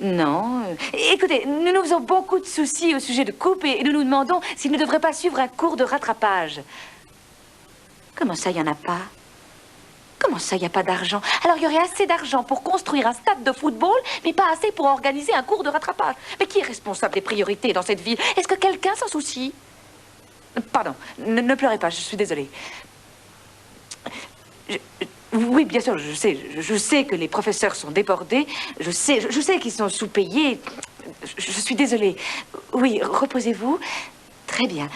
Non. Écoutez, nous nous faisons beaucoup de soucis au sujet de Coupe et nous nous demandons s'il ne devrait pas suivre un cours de rattrapage. Comment ça, il n'y en a pas? Comment ça, il n'y a pas d'argent? Alors, il y aurait assez d'argent pour construire un stade de football, mais pas assez pour organiser un cours de rattrapage. Mais qui est responsable des priorités dans cette ville? Est-ce que quelqu'un s'en soucie? Pardon, ne pleurez pas, je suis désolée. Oui, bien sûr, je sais que les professeurs sont débordés. Je sais qu'ils sont sous-payés. Je suis désolée. Oui, reposez-vous. Très bien.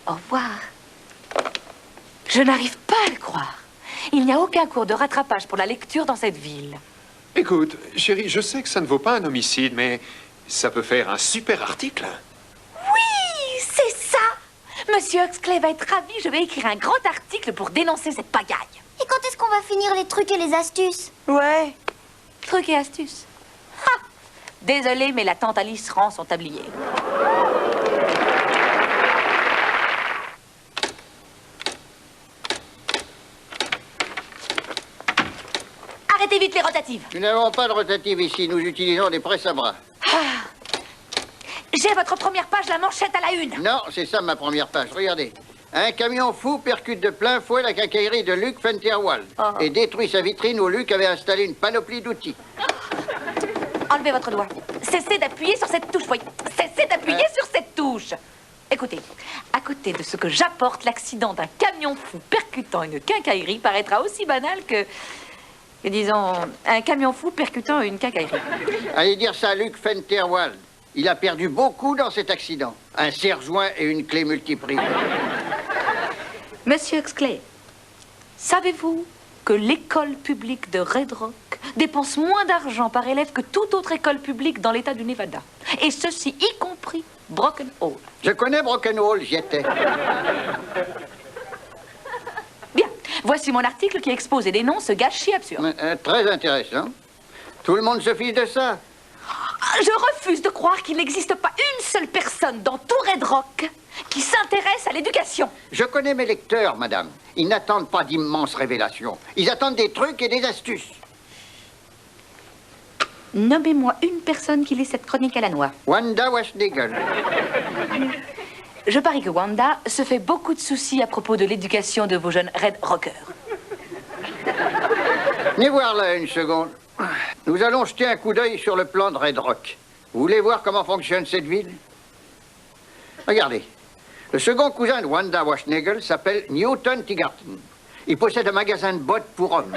Au revoir. Je n'arrive pas à le croire. Il n'y a aucun cours de rattrapage pour la lecture dans cette ville. Écoute, chérie, je sais que ça ne vaut pas un homicide, mais ça peut faire un super article. Oui, c'est ça. Monsieur Huxley va être ravi. Je vais écrire un grand article pour dénoncer cette pagaille. Et quand est-ce qu'on va finir les trucs et les astuces? Ouais. Trucs et astuces. Ha! Désolée, mais la tante Alice rend son tablier. Arrêtez vite les rotatives. Nous n'avons pas de rotative ici. Nous utilisons des presses à bras. Ah. J'ai votre première page, la manchette à la une. Non, c'est ça ma première page. Regardez. Un camion fou percute de plein fouet la quincaillerie de Luc Fenterwald et détruit sa vitrine où Luc avait installé une panoplie d'outils. Enlevez votre doigt. Cessez d'appuyer sur cette touche, voyez. Cessez d'appuyer sur cette touche. Écoutez, à côté de ce que j'apporte, l'accident d'un camion fou percutant une quincaillerie paraîtra aussi banal que disons, un camion fou percutant une quincaillerie. Allez dire ça à Luc Fenterwald. Il a perdu beaucoup dans cet accident. Un serre-joint et une clé multiprise. Monsieur Huxley, savez-vous que l'école publique de Red Rock dépense moins d'argent par élève que toute autre école publique dans l'État du Nevada? Et ceci y compris Broken Hall. Je connais Broken Hall, j'y étais. Bien, voici mon article qui expose et dénonce ce gâchis absurde. Très intéressant. Tout le monde se fiche de ça. Je refuse de croire qu'il n'existe pas une seule personne dans tout Red Rock qui s'intéresse à l'éducation. Je connais mes lecteurs, madame. Ils n'attendent pas d'immenses révélations. Ils attendent des trucs et des astuces. Nommez-moi une personne qui lit cette chronique à la noix. Wanda Washnagel. Je parie que Wanda se fait beaucoup de soucis à propos de l'éducation de vos jeunes Red Rockers. Venez voir là une seconde. Nous allons jeter un coup d'œil sur le plan de Red Rock. Vous voulez voir comment fonctionne cette ville? Regardez. Le second cousin de Wanda Washnagel s'appelle Newton Tigarton. Il possède un magasin de bottes pour hommes.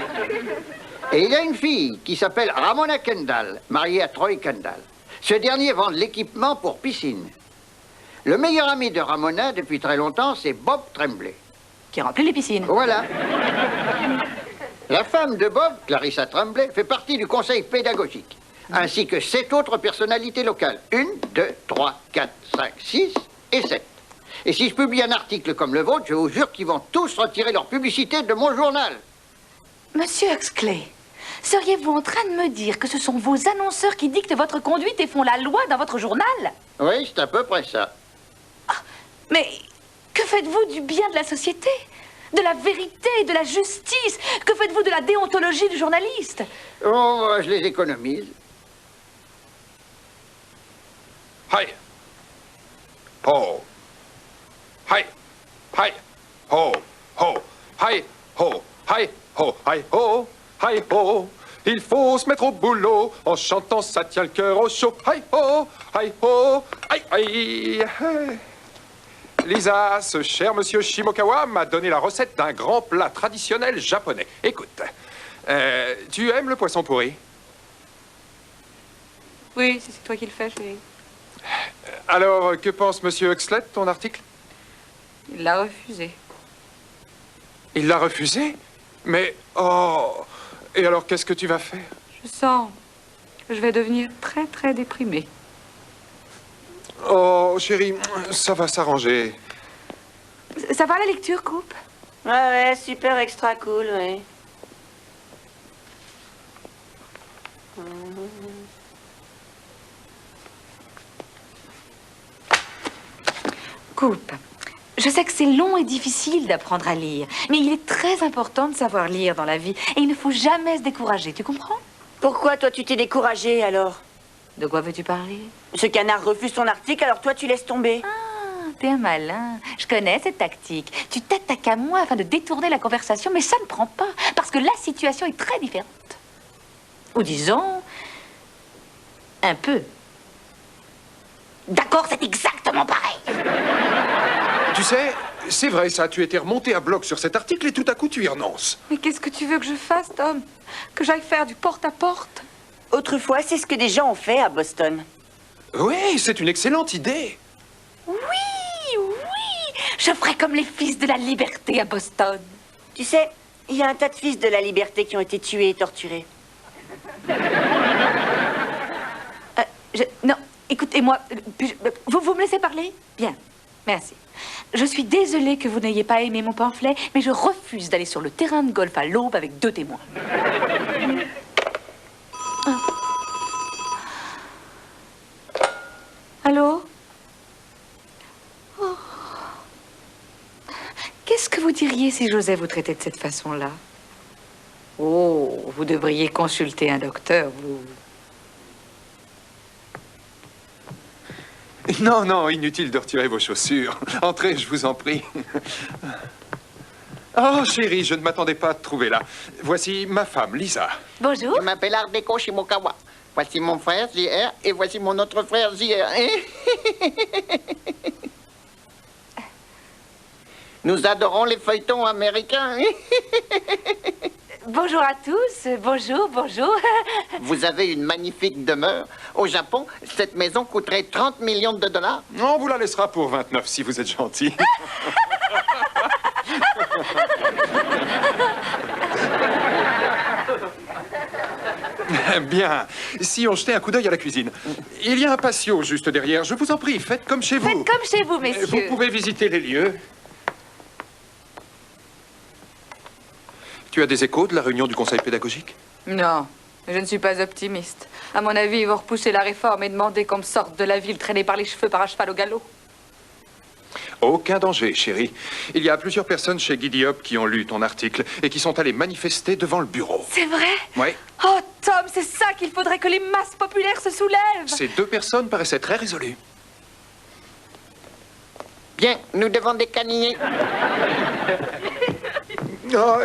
Et il a une fille qui s'appelle Ramona Kendall, mariée à Troy Kendall. Ce dernier vend de l'équipement pour piscine. Le meilleur ami de Ramona depuis très longtemps, c'est Bob Tremblay. Qui remplit les piscines. Voilà. La femme de Bob, Clarissa Tremblay, fait partie du conseil pédagogique, ainsi que 7 autres personnalités locales. 1, 2, 3, 4, 5, 6 et 7. Et si je publie un article comme le vôtre, je vous jure qu'ils vont tous retirer leur publicité de mon journal. Monsieur Huxley, seriez-vous en train de me dire que ce sont vos annonceurs qui dictent votre conduite et font la loi dans votre journal? Oui, c'est à peu près ça. Ah, mais que faites-vous du bien de la société? De la vérité, de la justice? Que faites-vous de la déontologie du journaliste? Oh, je les économise. Hi. Ho. Hi. Hi. Ho. Ho. Hi. Ho. Hi. Ho. Hi. Ho. Hi. Ho. Il faut se mettre au boulot. En chantant, ça tient le cœur au chaud. Hi. Ho. Hi. Ho. Hi. Hi. Hi. Lisa, ce cher monsieur Shimokawa m'a donné la recette d'un grand plat traditionnel japonais. Écoute, tu aimes le poisson pourri? Oui, c'est toi qui le fais, chérie. Alors, que pense monsieur Huxley de ton article? Il l'a refusé. Il l'a refusé? Mais, oh... Et alors, qu'est-ce que tu vas faire? Je sens que je vais devenir très, très déprimée. Oh, chérie, ça va s'arranger. Ça va la lecture, Coupe? Ouais, super extra cool, ouais. Coupe, je sais que c'est long et difficile d'apprendre à lire, mais il est très important de savoir lire dans la vie, et il ne faut jamais se décourager, tu comprends? Pourquoi toi tu t'es découragée alors? De quoi veux-tu parler? Ce canard refuse son article, alors toi tu laisses tomber. Ah, t'es un malin. Je connais cette tactique. Tu t'attaques à moi afin de détourner la conversation, mais ça ne prend pas, parce que la situation est très différente. Ou disons, un peu. D'accord, c'est exactement pareil. Tu sais, c'est vrai ça, tu étais remonté à bloc sur cet article et tout à coup tu y renonces. Mais qu'est-ce que tu veux que je fasse, Tom? Que j'aille faire du porte-à-porte? Autrefois, c'est ce que des gens ont fait à Boston. Oui, c'est une excellente idée. Oui, oui. Je ferai comme les fils de la liberté à Boston. Tu sais, il y a un tas de fils de la liberté qui ont été tués et torturés. Non, écoutez-moi. Vous me laissez parler? Bien, merci. Je suis désolée que vous n'ayez pas aimé mon pamphlet, mais je refuse d'aller sur le terrain de golf à l'aube avec 2 témoins. Allô? Oh. Qu'est-ce que vous diriez si j'osais vous traiter de cette façon-là? Oh, vous devriez consulter un docteur, vous. Non, non, inutile de retirer vos chaussures. Entrez, je vous en prie. Oh, chérie, je ne m'attendais pas à te trouver là. Voici ma femme, Lisa. Bonjour. Je m'appelle Ardeko Shimokawa. Voici mon frère, JR, et voici mon autre frère, JR. Nous adorons les feuilletons américains. Bonjour à tous. Bonjour, bonjour. Vous avez une magnifique demeure. Au Japon, cette maison coûterait 30 millions de dollars. On vous la laissera pour 29 si vous êtes gentil. Bien. Si on jetait un coup d'œil à la cuisine. Il y a un patio juste derrière. Je vous en prie, faites comme chez vous. Faites comme chez vous, messieurs. Vous pouvez visiter les lieux. Tu as des échos de la réunion du conseil pédagogique? Non, je ne suis pas optimiste. À mon avis, ils vont repousser la réforme et demander qu'on me sorte de la ville traînée par les cheveux par un cheval au galop. Aucun danger, chérie. Il y a plusieurs personnes chez Giddy Up qui ont lu ton article et qui sont allées manifester devant le bureau. C'est vrai? Oui. Oh, Tom, c'est ça qu'il faudrait que les masses populaires se soulèvent. Ces 2 personnes paraissaient très résolues. Bien, nous devons décaniller. Oh,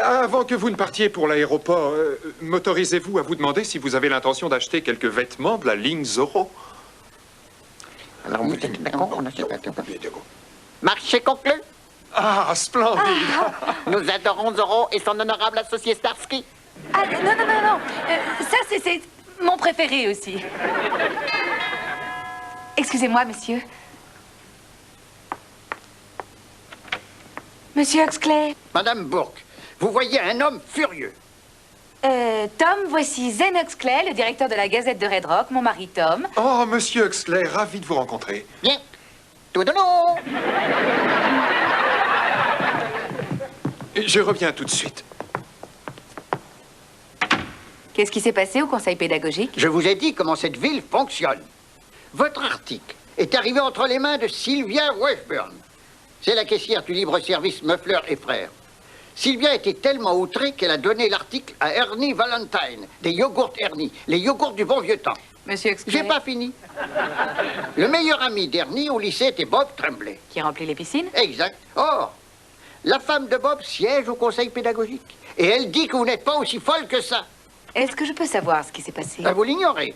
avant que vous ne partiez pour l'aéroport, m'autorisez-vous à vous demander si vous avez l'intention d'acheter quelques vêtements de la ligne Zorro? Alors, vous êtes d'accord? Marché conclu. Ah, splendide! Nous adorons Zorro et son honorable associé Starsky. Ah, non, non, non, non. Ça, c'est mon préféré aussi. Excusez-moi, monsieur. Monsieur Huxley. Madame Bourke, vous voyez un homme furieux. Tom, voici Zen Huxley, le directeur de la Gazette de Red Rock, mon mari Tom. Oh, monsieur Huxley, ravi de vous rencontrer. Bien. Tout de nous. Je reviens tout de suite. Qu'est-ce qui s'est passé au conseil pédagogique? Je vous ai dit comment cette ville fonctionne. Votre article est arrivé entre les mains de Sylvia Washburn. C'est la caissière du libre-service Muffler et Frères. Sylvia était tellement outrée qu'elle a donné l'article à Ernie Valentine, des yogourts Ernie, les yogourts du bon vieux temps. Monsieur Huxley. J'ai pas fini. Le meilleur ami d'Ernie au lycée était Bob Tremblay. Qui remplit les piscines? Exact. Or, la femme de Bob siège au conseil pédagogique. Et elle dit que vous n'êtes pas aussi folle que ça. Est-ce que je peux savoir ce qui s'est passé? Vous l'ignorez.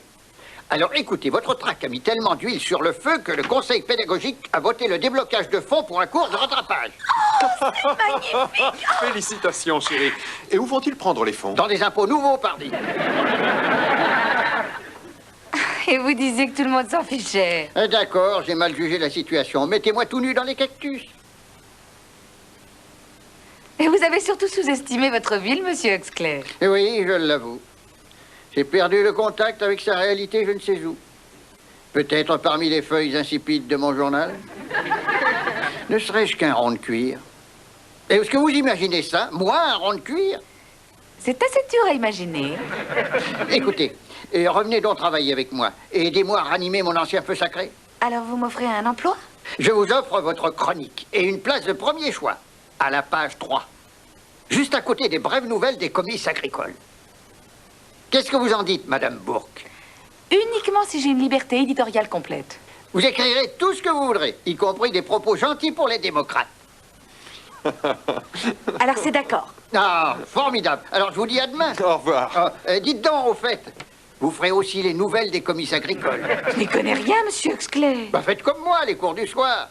Alors écoutez, votre trac a mis tellement d'huile sur le feu que le conseil pédagogique a voté le déblocage de fonds pour un cours de rattrapage. Magnifique! Félicitations, chérie. Et où vont-ils prendre les fonds? Dans des impôts nouveaux, pardi. Et vous disiez que tout le monde s'en fichait. D'accord, j'ai mal jugé la situation. Mettez-moi tout nu dans les cactus. Et vous avez surtout sous-estimé votre ville, monsieur Huxley. Oui, je l'avoue. J'ai perdu le contact avec sa réalité, je ne sais où. Peut-être parmi les feuilles insipides de mon journal. Ne serait-ce qu'un rond de cuir. Est-ce que vous imaginez ça? Moi, un rond de cuir? C'est assez dur à imaginer. Écoutez, revenez donc travailler avec moi. Et aidez-moi à ranimer mon ancien feu sacré. Alors vous m'offrez un emploi? Je vous offre votre chronique et une place de premier choix, à la page 3. Juste à côté des brèves nouvelles des comices agricoles. Qu'est-ce que vous en dites, Madame Bourke? uniquement si j'ai une liberté éditoriale complète. Vous écrirez tout ce que vous voudrez, y compris des propos gentils pour les démocrates. Alors c'est d'accord. Ah, formidable. Alors je vous dis à demain. Au revoir. Dites donc, au fait, vous ferez aussi les nouvelles des comices agricoles. Je n'y connais rien, monsieur Huxley. Bah faites comme moi, les cours du soir.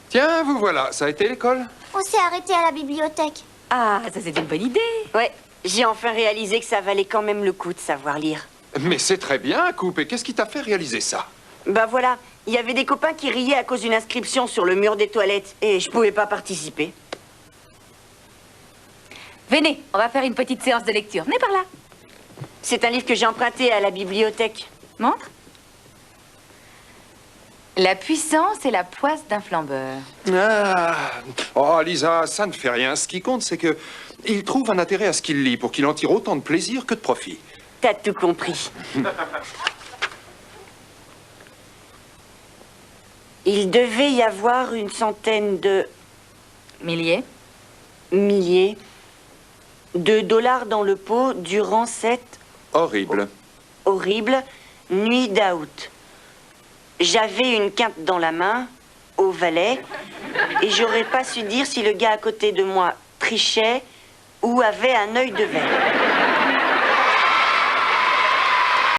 Tiens, vous voilà. Ça a été l'école? On s'est arrêté à la bibliothèque. Ah, ça c'est une bonne idée. Ouais, j'ai enfin réalisé que ça valait quand même le coup de savoir lire. Mais c'est très bien, Coupe. Et qu'est-ce qui t'a fait réaliser ça? Bah voilà, il y avait des copains qui riaient à cause d'une inscription sur le mur des toilettes et je pouvais pas participer. Venez, on va faire une petite séance de lecture. Venez par là. C'est un livre que j'ai emprunté à la bibliothèque. Montre. La puissance et la poisse d'un flambeur. Ah. Oh, Lisa, ça ne fait rien. Ce qui compte, c'est que il trouve un intérêt à ce qu'il lit pour qu'il en tire autant de plaisir que de profit. T'as tout compris. Il devait y avoir une centaine de Milliers. milliers de dollars dans le pot durant cette Horrible. horrible nuit d'août. J'avais une quinte dans la main, au valet, et j'aurais pas su dire si le gars à côté de moi trichait ou avait un œil de verre.